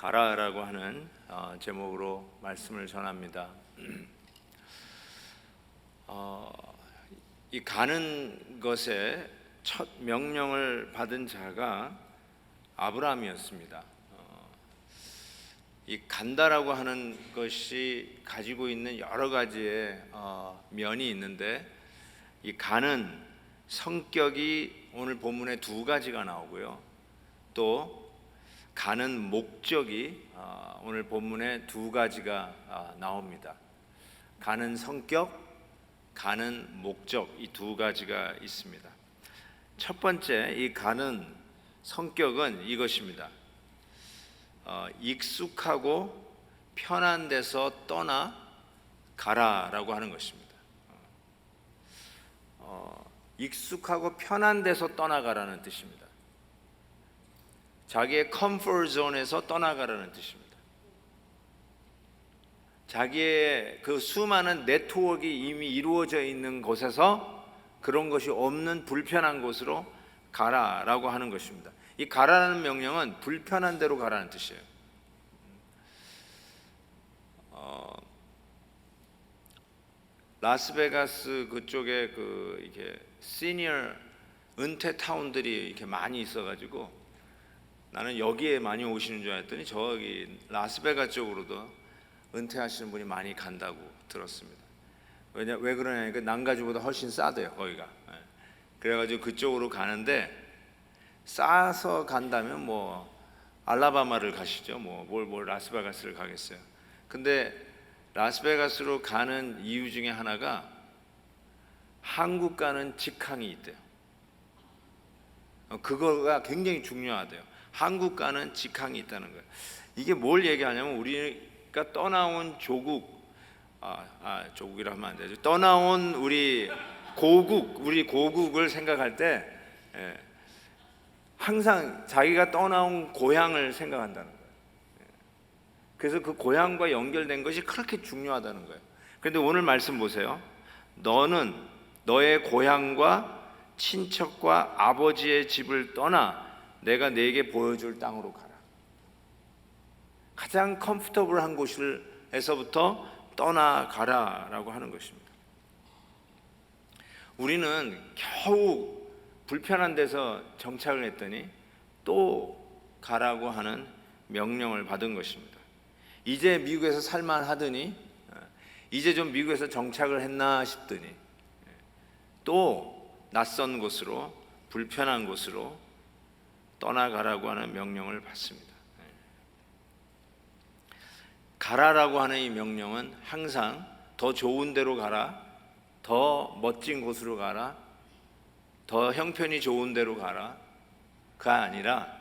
가라라고 하는 제목으로 말씀을 전합니다. 이 가는 것에 첫 명령을 받은 자가 아브라함이었습니다. 이 간다라고 하는 것이 가지고 있는 여러 가지의 면이 있는데, 이 가는 성격이 오늘 본문에 두 가지가 나오고요, 또 가는 목적이 오늘 본문에 두 가지가 나옵니다. 가는 성격, 가는 목적, 이 두 가지가 있습니다. 첫 번째, 이 가는 성격은 이것입니다. 익숙하고 편한 데서 떠나 가라라고 하는 것입니다. 익숙하고 편한 데서 떠나가라는 뜻입니다. 자기의 컴포트 존에서 떠나가라는 뜻입니다. 자기의 그 수많은 네트워크가 이미 이루어져 있는 곳에서 그런 것이 없는 불편한 곳으로 가라라고 하는 것입니다. 이 가라는 명령은 불편한 데로 가라는 뜻이에요. 라스베가스 그쪽에 이게 시니어 은퇴 타운들이 이렇게 많이 있어가지고 나는 여기에 많이 오시는 줄 알았더니 저기 라스베가스 쪽으로도 은퇴하시는 분이 많이 간다고 들었습니다. 왜 그러냐니까 난가주보다 훨씬 싸대요, 거기가. 그래가지고 그쪽으로 가는데, 싸서 간다면 뭐 알라바마를 가시죠. 뭘 라스베가스를 가겠어요. 근데 라스베가스로 가는 이유 중에 하나가 한국 가는 직항이 있대요. 그거가 굉장히 중요하대요. 한국 가는 직항이 있다는 거예요. 이게 뭘 얘기하냐면, 우리가 떠나온 조국이라 하면 안 되죠. 떠나온 우리 고국을 생각할 때 항상 자기가 떠나온 고향을 생각한다는 거예요. 그래서 그 고향과 연결된 것이 그렇게 중요하다는 거예요. 그런데 오늘 말씀 보세요. 너는 너의 고향과 친척과 아버지의 집을 떠나 내가 네게 보여줄 땅으로 가라. 가장 컴포터블한 곳에서부터 떠나가라라고 하는 것입니다. 우리는 겨우 불편한 데서 정착을 했더니 또 가라고 하는 명령을 받은 것입니다. 이제 미국에서 살만하더니, 이제 좀 미국에서 정착을 했나 싶더니 또 낯선 곳으로, 불편한 곳으로 떠나가라고 하는 명령을 받습니다. 가라라고 하는 이 명령은 항상 더 좋은 데로 가라, 더 멋진 곳으로 가라, 더 형편이 좋은 데로 가라가 아니라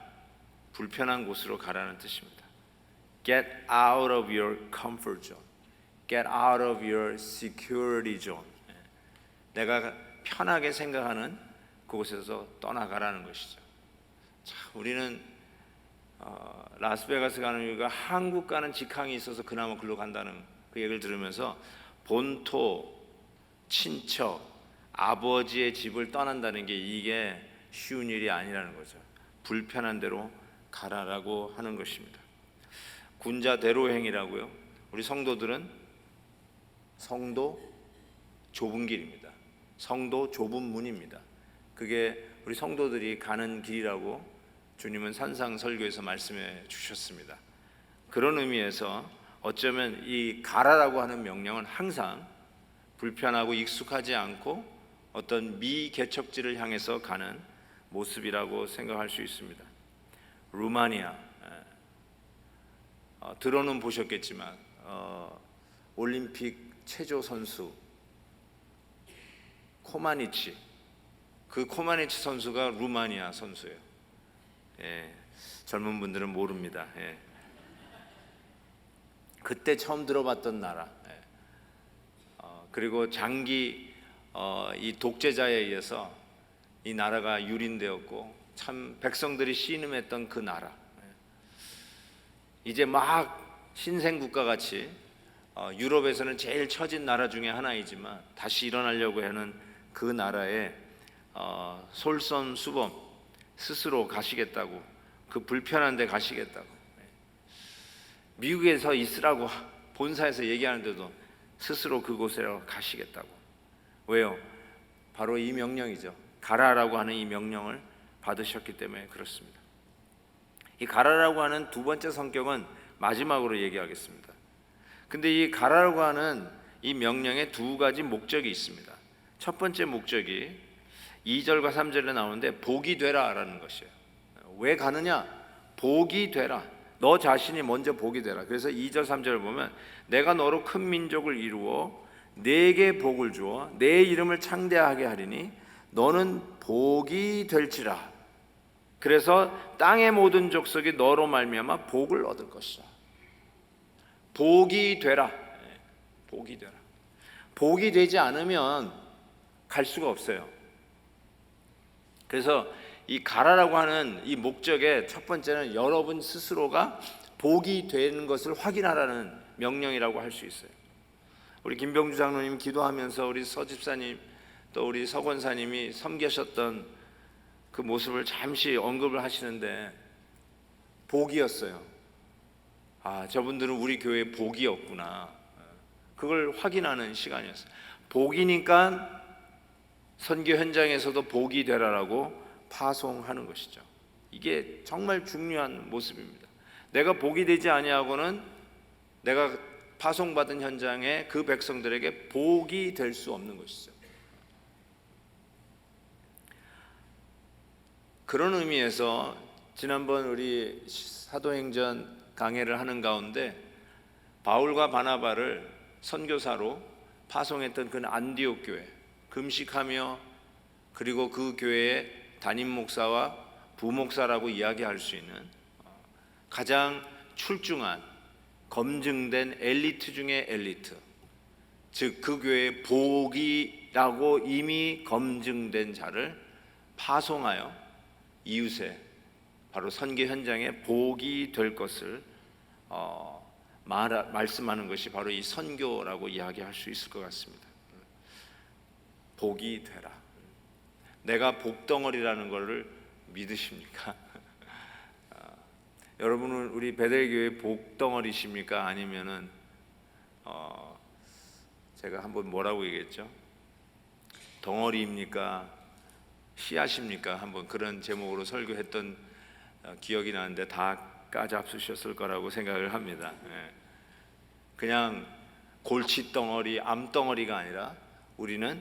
불편한 곳으로 가라는 뜻입니다. Get out of your comfort zone. Get out of your security zone. 내가 편하게 생각하는 그곳에서 떠나가라는 것이죠. 자, 우리는 라스베가스 가는 이유가 한국 가는 직항이 있어서 그나마 글로 간다는 그 얘기를 들으면서 본토, 친척, 아버지의 집을 떠난다는 게 이게 쉬운 일이 아니라는 거죠. 불편한 대로 가라라고 하는 것입니다. 군자대로행이라고요. 우리 성도들은 성도 좁은 길입니다. 성도 좁은 문입니다. 그게 우리 성도들이 가는 길이라고 주님은 산상설교에서 말씀해 주셨습니다. 그런 의미에서 어쩌면 이 가라라고 하는 명령은 항상 불편하고 익숙하지 않고 어떤 미개척지를 향해서 가는 모습이라고 생각할 수 있습니다. 루마니아, 들어는 보셨겠지만 올림픽 체조 선수 코마니치, 그 코마니치 선수가 루마니아 선수예요. 젊은 분들은 모릅니다. 그때 처음 들어봤던 나라. 그리고 장기 이 독재자에 의해서 이 나라가 유린되었고 참 백성들이 신음했던 그 나라. 이제 막 신생국가 같이 유럽에서는 제일 처진 나라 중에 하나이지만 다시 일어나려고 하는 그 나라에 솔선수범 스스로 가시겠다고, 그 불편한 데 가시겠다고. 미국에서 있으라고 본사에서 얘기하는데도 스스로 그곳으로 가시겠다고. 왜요? 바로 이 명령이죠. 가라라고 하는 이 명령을 받으셨기 때문에 그렇습니다. 이 가라라고 하는 두 번째 성격은 마지막으로 얘기하겠습니다. 근데 이 가라라고 하는 이 명령에 두 가지 목적이 있습니다. 첫 번째 목적이 2절과 3절에 나오는데 복이 되라라는 것이에요. 왜 가느냐? 복이 되라. 너 자신이 먼저 복이 되라. 그래서 2절 3절을 보면 내가 너로 큰 민족을 이루어 네게 복을 주어 내 이름을 창대하게 하리니 너는 복이 될지라. 그래서 땅의 모든 족속이 너로 말미암아 복을 얻을 것이다. 복이 되라. 복이 되라. 복이 되지 않으면 갈 수가 없어요. 그래서 이 가라라고 하는 이 목적의 첫 번째는 여러분 스스로가 복이 되는 것을 확인하라는 명령이라고 할 수 있어요. 우리 김병주 장로님 기도하면서 우리 서집사님 또 우리 서권사님이 섬기셨던 그 모습을 잠시 언급을 하시는데 복이었어요. 아, 저분들은 우리 교회의 복이었구나. 그걸 확인하는 시간이었어요. 복이니까 선교 현장에서도 복이 되라라고 파송하는 것이죠. 이게 정말 중요한 모습입니다. 내가 복이 되지 아니하고는 내가 파송받은 현장에 그 백성들에게 복이 될 수 없는 것이죠. 그런 의미에서 지난번 우리 사도행전 강해를 하는 가운데 바울과 바나바를 선교사로 파송했던 그 안디옥 교회, 금식하며 그리고 그 교회의 담임 목사와 부목사라고 이야기할 수 있는 가장 출중한 검증된 엘리트 중의 엘리트, 즉 그 교회의 복이라고 이미 검증된 자를 파송하여 이웃에 바로 선교 현장에 복이 될 것을 말씀하는 것이 바로 이 선교라고 이야기할 수 있을 것 같습니다. 복이 되라. 내가 복덩어리라는 것을 믿으십니까? 여러분은 우리 베델교회 복덩어리십니까? 아니면은 제가 한번 뭐라고 얘기했죠? 덩어리입니까? 씨앗입니까? 한번 그런 제목으로 설교했던 기억이 나는데 다 까잡수셨을 거라고 생각을 합니다. 그냥 골칫덩어리, 암덩어리가 아니라 우리는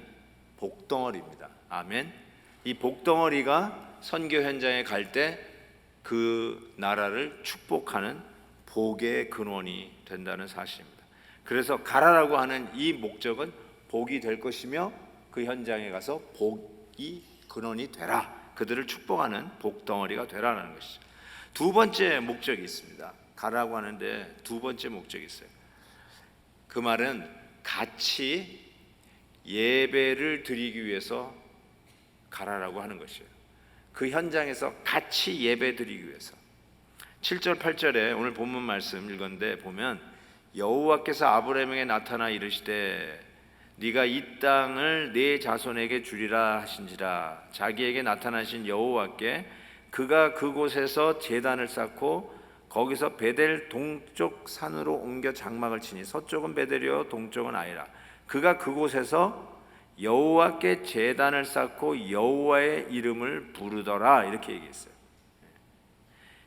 복덩어리입니다. 아멘. 이 복덩어리가 선교 현장에 갈 때 그 나라를 축복하는 복의 근원이 된다는 사실입니다. 그래서 가라라고 하는 이 목적은 복이 될 것이며 그 현장에 가서 복이 근원이 되라. 그들을 축복하는 복덩어리가 되라는 것이죠. 두 번째 목적이 있습니다. 가라고 하는데 두 번째 목적이 있어요. 그 말은 같이 예배를 드리기 위해서 가라라고 하는 것이에요. 그 현장에서 같이 예배 드리기 위해서. 7절 8절에 오늘 본문 말씀 읽었는데 보면 여호와께서 아브라함에게 나타나 이르시되 네가 이 땅을 네 자손에게 주리라 하신지라. 자기에게 나타나신 여호와께 그가 그곳에서 제단을 쌓고 거기서 베델 동쪽 산으로 옮겨 장막을 치니 서쪽은 베델이요 동쪽은 아이라. 그가 그곳에서 여호와께 제단을 쌓고 여호와의 이름을 부르더라. 이렇게 얘기했어요.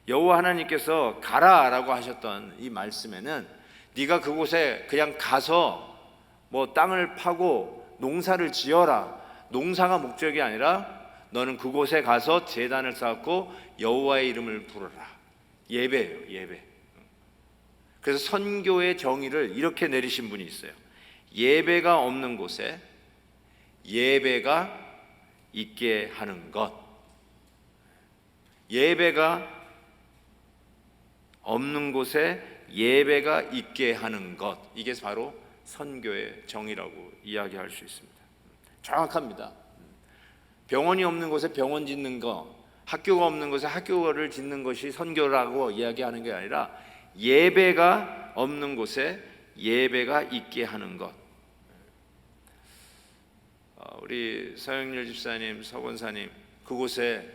여호와 하나님께서 가라라고 하셨던 이 말씀에는 네가 그곳에 그냥 가서 뭐 땅을 파고 농사를 지어라, 농사가 목적이 아니라 너는 그곳에 가서 제단을 쌓고 여호와의 이름을 부르라. 예배예요, 예배. 그래서 선교의 정의를 이렇게 내리신 분이 있어요. 예배가 없는 곳에 예배가 있게 하는 것. 예배가 없는 곳에 예배가 있게 하는 것. 이게 바로 선교의 정의라고 이야기할 수 있습니다. 정확합니다. 병원이 없는 곳에 병원 짓는 거, 학교가 없는 곳에 학교를 짓는 것이 선교라고 이야기하는 게 아니라 예배가 없는 곳에 예배가 있게 하는 것. 우리 서영렬 집사님, 서권사님 그곳에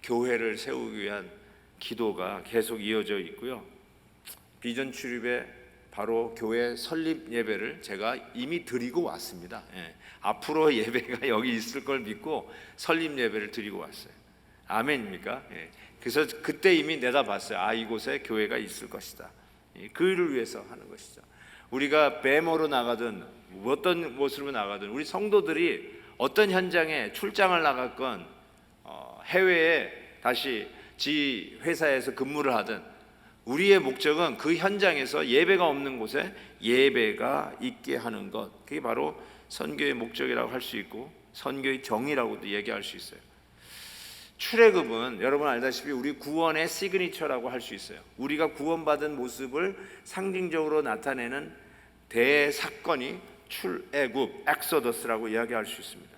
교회를 세우기 위한 기도가 계속 이어져 있고요. 비전 출입에 바로 교회 설립 예배를 제가 이미 드리고 왔습니다. 앞으로 예배가 여기 있을 걸 믿고 설립 예배를 드리고 왔어요. 아멘입니까? 그래서 그때 이미 내다봤어요. 이곳에 교회가 있을 것이다. 그를 위해서 하는 것이죠. 우리가 배모로 나가든 어떤 모습으로 나가든 우리 성도들이 어떤 현장에 출장을 나갔건 해외에 다시 지 회사에서 근무를 하든 우리의 목적은 그 현장에서 예배가 없는 곳에 예배가 있게 하는 것, 그게 바로 선교의 목적이라고 할 수 있고 선교의 정의라고도 얘기할 수 있어요. 출애굽은 여러분 알다시피 우리 구원의 시그니처라고 할 수 있어요. 우리가 구원받은 모습을 상징적으로 나타내는 대사건이 출애굽, 엑소더스라고 이야기할 수 있습니다.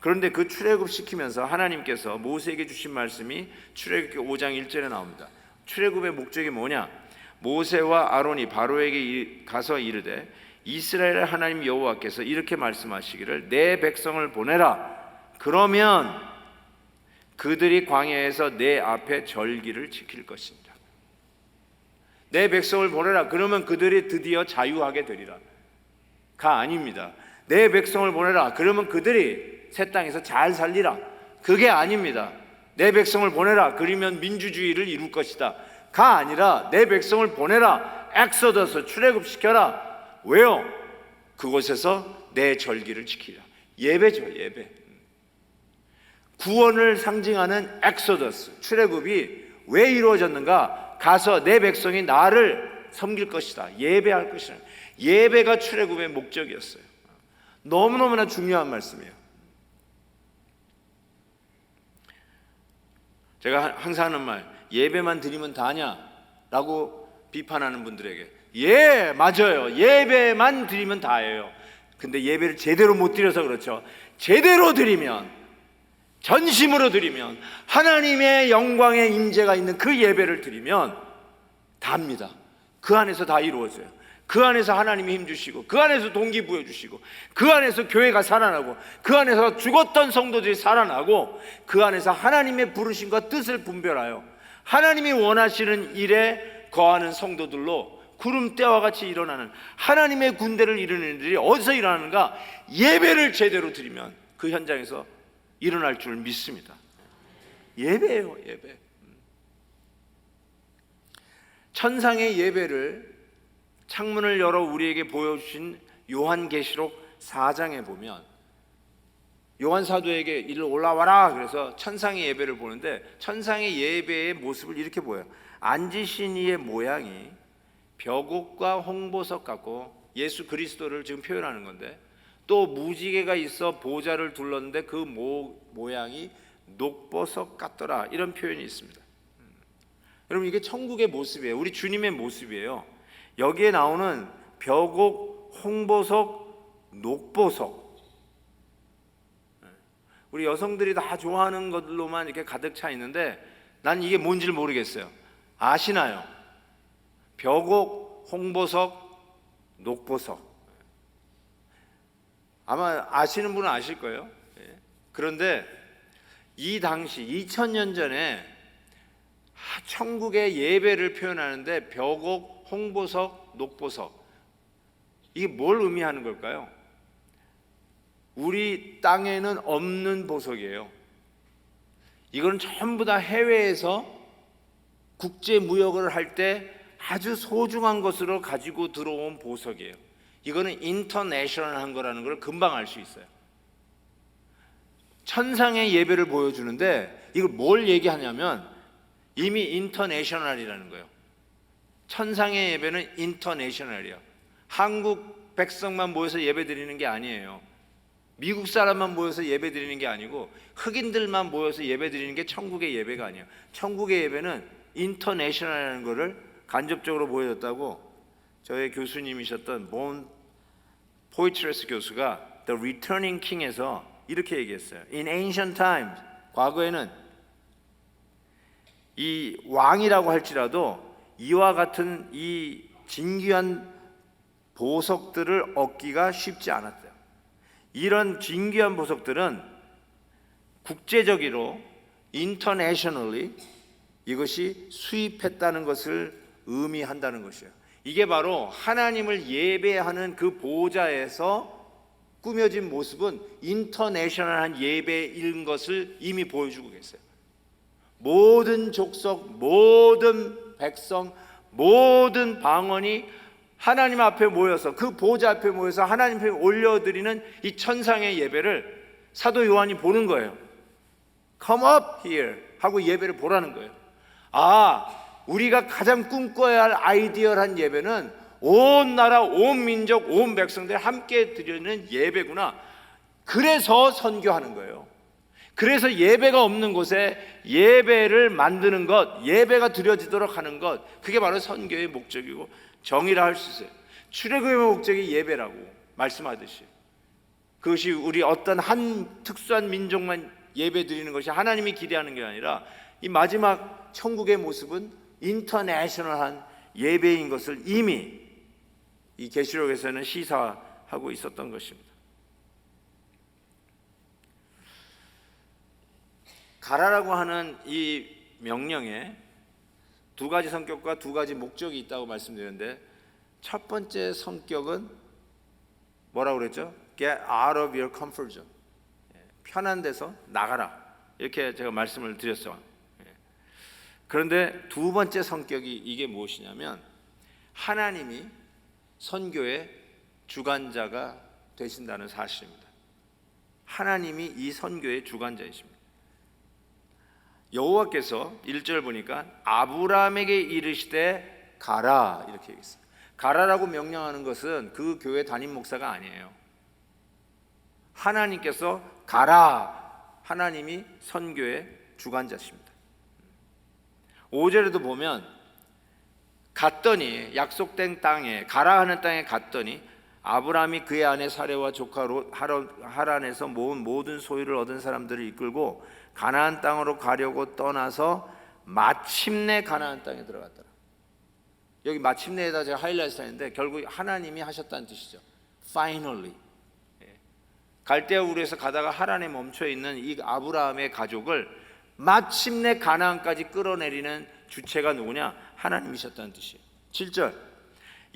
그런데 그 출애굽 시키면서 하나님께서 모세에게 주신 말씀이 출애굽기 5장 1절에 나옵니다. 출애굽의 목적이 뭐냐? 모세와 아론이 바로에게 가서 이르되 이스라엘의 하나님 여호와께서 이렇게 말씀하시기를 내 백성을 보내라. 그러면 그들이 광야에서 내 앞에 절기를 지킬 것이니라. 내 백성을 보내라. 그러면 그들이 드디어 자유하게 되리라. 가 아닙니다. 내 백성을 보내라. 그러면 그들이 새 땅에서 잘 살리라. 그게 아닙니다. 내 백성을 보내라. 그러면 민주주의를 이룰 것이다. 가 아니라 내 백성을 보내라. 엑소더스 출애굽시켜라. 왜요? 그곳에서 내 절기를 지키라. 예배죠, 예배. 구원을 상징하는 엑소더스 출애굽이 왜 이루어졌는가? 가서 내 백성이 나를 섬길 것이다. 예배할 것이다. 예배가 출애굽의 목적이었어요. 너무너무나 중요한 말씀이에요. 제가 항상 하는 말, 예배만 드리면 다냐? 라고 비판하는 분들에게 맞아요. 예배만 드리면 다예요. 근데 예배를 제대로 못 드려서 그렇죠. 제대로 드리면, 전심으로 드리면, 하나님의 영광의 임재가 있는 그 예배를 드리면 답니다. 그 안에서 다 이루어져요. 그 안에서 하나님이 힘주시고, 그 안에서 동기부여 주시고, 그 안에서 교회가 살아나고, 그 안에서 죽었던 성도들이 살아나고, 그 안에서 하나님의 부르심과 뜻을 분별하여 하나님이 원하시는 일에 거하는 성도들로 구름대와 같이 일어나는 하나님의 군대를 이루는 일이 어디서 일어나는가? 예배를 제대로 드리면 그 현장에서 일어날 줄 믿습니다. 예배예요, 예배. 천상의 예배를 창문을 열어 우리에게 보여주신 요한계시록 4장에 보면 요한 사도에게 이리로 올라와라 그래서 천상의 예배를 보는데 천상의 예배의 모습을 이렇게 보여요. 앉으신 이의 모양이 벽옥과 홍보석 같고 예수 그리스도를 지금 표현하는 건데 또 무지개가 있어 보좌를 둘렀는데 그 모양이 녹보석 같더라 이런 표현이 있습니다. 여러분 이게 천국의 모습이에요. 우리 주님의 모습이에요. 여기에 나오는 벽옥, 홍보석, 녹보석 우리 여성들이 다 좋아하는 것들로만 이렇게 가득 차 있는데 난 이게 뭔지를 모르겠어요. 아시나요? 벽옥, 홍보석, 녹보석 아마 아시는 분은 아실 거예요. 그런데 이 당시 2000년 전에 천국의 예배를 표현하는데 벽옥, 홍보석, 녹보석 이게 뭘 의미하는 걸까요? 우리 땅에는 없는 보석이에요. 이건 전부 다 해외에서 국제 무역을 할 때 아주 소중한 것으로 가지고 들어온 보석이에요. 이거는 인터내셔널한 거라는 걸 금방 알 수 있어요. 천상의 예배를 보여주는데 이걸 뭘 얘기하냐면 이미 인터내셔널이라는 거예요. 천상의 예배는 인터내셔널이에요. 한국 백성만 모여서 예배 드리는 게 아니에요. 미국 사람만 모여서 예배 드리는 게 아니고 흑인들만 모여서 예배 드리는 게 천국의 예배가 아니에요. 천국의 예배는 인터내셔널이라는 거를 간접적으로 보여줬다고 저의 교수님이셨던 본 포이트레스 교수가 The Returning King에서 이렇게 얘기했어요. In ancient times, 과거에는 이 왕이라고 할지라도 이와 같은 이 진귀한 보석들을 얻기가 쉽지 않았대요. 이런 진귀한 보석들은 국제적으로 internationally 이것이 수입했다는 것을 의미한다는 것이에요. 이게 바로 하나님을 예배하는 그 보좌에서 꾸며진 모습은 인터내셔널한 예배인 것을 이미 보여주고 계세요. 모든 족속, 모든 백성, 모든 방언이 하나님 앞에 모여서 그 보좌 앞에 모여서 하나님 앞에 올려드리는 이 천상의 예배를 사도 요한이 보는 거예요. Come up here 하고 예배를 보라는 거예요. 우리가 가장 꿈꿔야 할 아이디얼한 예배는 온 나라, 온 민족, 온 백성들이 함께 드리는 예배구나. 그래서 선교하는 거예요. 그래서 예배가 없는 곳에 예배를 만드는 것, 예배가 드려지도록 하는 것, 그게 바로 선교의 목적이고 정의라 할 수 있어요. 출애굽의 목적이 예배라고 말씀하듯이, 그것이 우리 어떤 한 특수한 민족만 예배 드리는 것이 하나님이 기대하는 게 아니라 이 마지막 천국의 모습은 인터내셔널한 예배인 것을 이미 이 계시록에서는 시사하고 있었던 것입니다. 가라라고 하는 이 명령에 두 가지 성격과 두 가지 목적이 있다고 말씀드렸는데, 첫 번째 성격은 뭐라고 그랬죠? Get out of your comfort zone. 편한 데서 나가라, 이렇게 제가 말씀을 드렸어요. 그런데 두 번째 성격이 이게 무엇이냐면, 하나님이 선교의 주관자가 되신다는 사실입니다. 하나님이 이 선교의 주관자이십니다. 여호와께서 1절 보니까 아브라함에게 이르시되 가라, 이렇게 얘기했어요. 가라라고 명령하는 것은 그 교회 담임 목사가 아니에요. 하나님께서 가라, 하나님이 선교의 주관자십니다. 5절에도 보면 갔더니, 약속된 땅에, 가라 하는 땅에 갔더니 아브라함이 그의 아내 사레와 조카 하란에서 모은 모든 소유를 얻은 사람들을 이끌고 가나안 땅으로 가려고 떠나서 마침내 가나안 땅에 들어갔더라. 여기 마침내에다 제가 하이라이트 했는데 결국 하나님이 하셨다는 뜻이죠. Finally. 갈대아 우르에서 가다가 하란에 멈춰 있는 이 아브라함의 가족을 마침내 가나안까지 끌어내리는 주체가 누구냐? 하나님이셨다는 뜻이에요. 7절,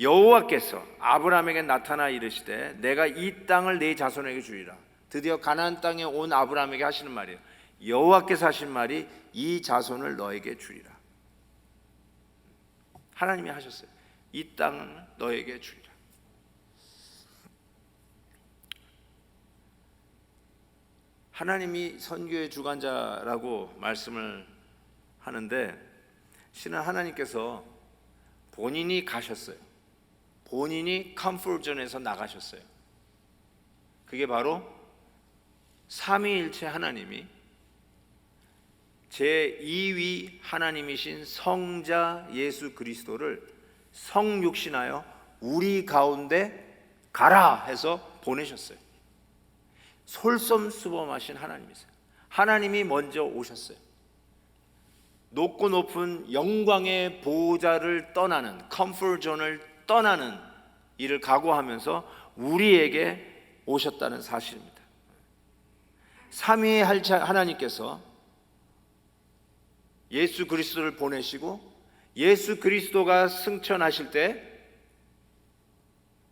여호와께서 아브라함에게 나타나 이르시되 내가 이 땅을 네 자손에게 주리라. 드디어 가나안 땅에 온 아브라함에게 하시는 말이에요. 여호와께서 하신 말이 이 자손을 너에게 주리라. 하나님이 하셨어요. 이 땅을 너에게 주리라. 하나님이 선교의 주관자라고 말씀을 하는데, 신은 하나님께서 본인이 가셨어요. 본인이 컴포트존에서 나가셨어요. 그게 바로 삼위일체 하나님이 제2위 하나님이신 성자 예수 그리스도를 성육신하여 우리 가운데 가라 해서 보내셨어요. 솔선수범하신 하나님이세요. 하나님이 먼저 오셨어요. 높고 높은 영광의 보좌를 떠나는, 컴포트존을 떠나는 일을 각오하면서 우리에게 오셨다는 사실입니다. 삼위의 하나님께서 예수 그리스도를 보내시고 예수 그리스도가 승천하실 때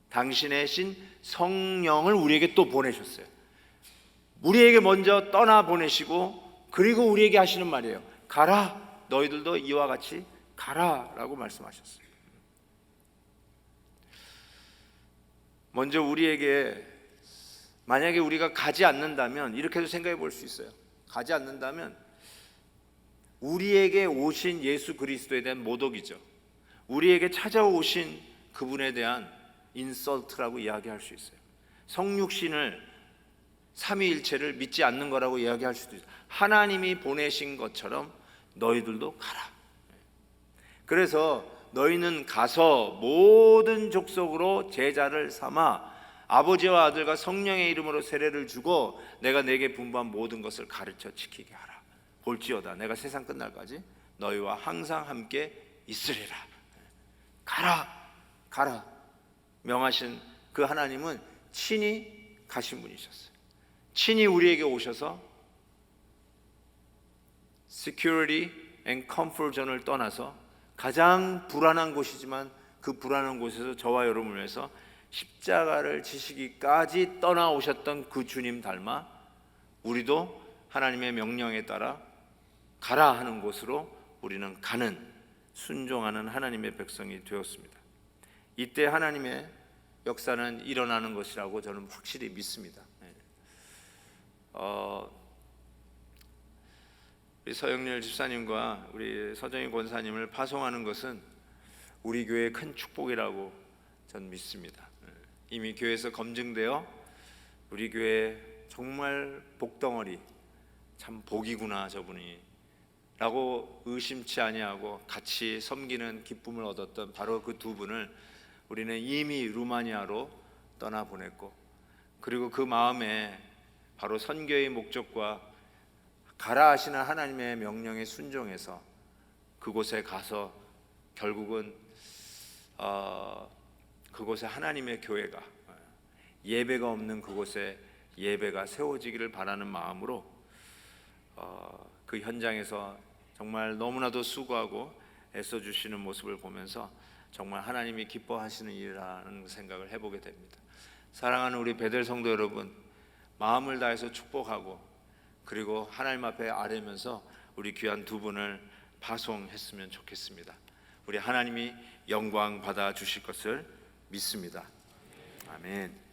당신의 신 성령을 우리에게 또 보내셨어요. 우리에게 먼저 떠나 보내시고 그리고 우리에게 하시는 말이에요. 가라, 너희들도 이와 같이 가라라고 말씀하셨어요. 먼저 우리에게, 만약에 우리가 가지 않는다면 이렇게도 생각해 볼 수 있어요. 가지 않는다면 우리에게 오신 예수 그리스도에 대한 모독이죠. 우리에게 찾아오신 그분에 대한 인설트라고 이야기할 수 있어요. 성육신을, 삼위일체를 믿지 않는 거라고 이야기할 수도 있어요. 하나님이 보내신 것처럼 너희들도 가라. 그래서 너희는 가서 모든 족속으로 제자를 삼아 아버지와 아들과 성령의 이름으로 세례를 주고 내가 내게 분부한 모든 것을 가르쳐 지키게 하라. 볼지어다 내가 세상 끝날까지 너희와 항상 함께 있으리라. 가라, 가라 명하신 그 하나님은 친히 가신 분이셨어요. 친히 우리에게 오셔서 security and comfort zone을 떠나서 가장 불안한 곳이지만 그 불안한 곳에서 저와 여러분을 위해서 십자가를 지시기까지 떠나오셨던 그 주님 닮아 우리도 하나님의 명령에 따라 가라 하는 곳으로 우리는 가는, 순종하는 하나님의 백성이 되었습니다. 이때 하나님의 역사는 일어나는 것이라고 저는 확실히 믿습니다. 우리 서영렬 집사님과 우리 서정희 권사님을 파송하는 것은 우리 교회의 큰 축복이라고 저는 믿습니다. 이미 교회에서 검증되어 우리 교회 정말 복덩어리, 참 복이구나 저분이 라고 의심치 아니하고 같이 섬기는 기쁨을 얻었던 바로 그 두 분을 우리는 이미 루마니아로 떠나보냈고, 그리고 그 마음에 바로 선교의 목적과 가라 하시는 하나님의 명령에 순종해서 그곳에 가서 결국은 그곳에 하나님의 교회가, 예배가 없는 그곳에 예배가 세워지기를 바라는 마음으로 그 현장에서 정말 너무나도 수고하고 애써주시는 모습을 보면서 정말 하나님이 기뻐하시는 일이라는 생각을 해보게 됩니다. 사랑하는 우리 베델 성도 여러분, 마음을 다해서 축복하고 그리고 하나님 앞에 아뢰면서 우리 귀한 두 분을 파송했으면 좋겠습니다. 우리 하나님이 영광 받아 주실 것을 믿습니다. 아멘.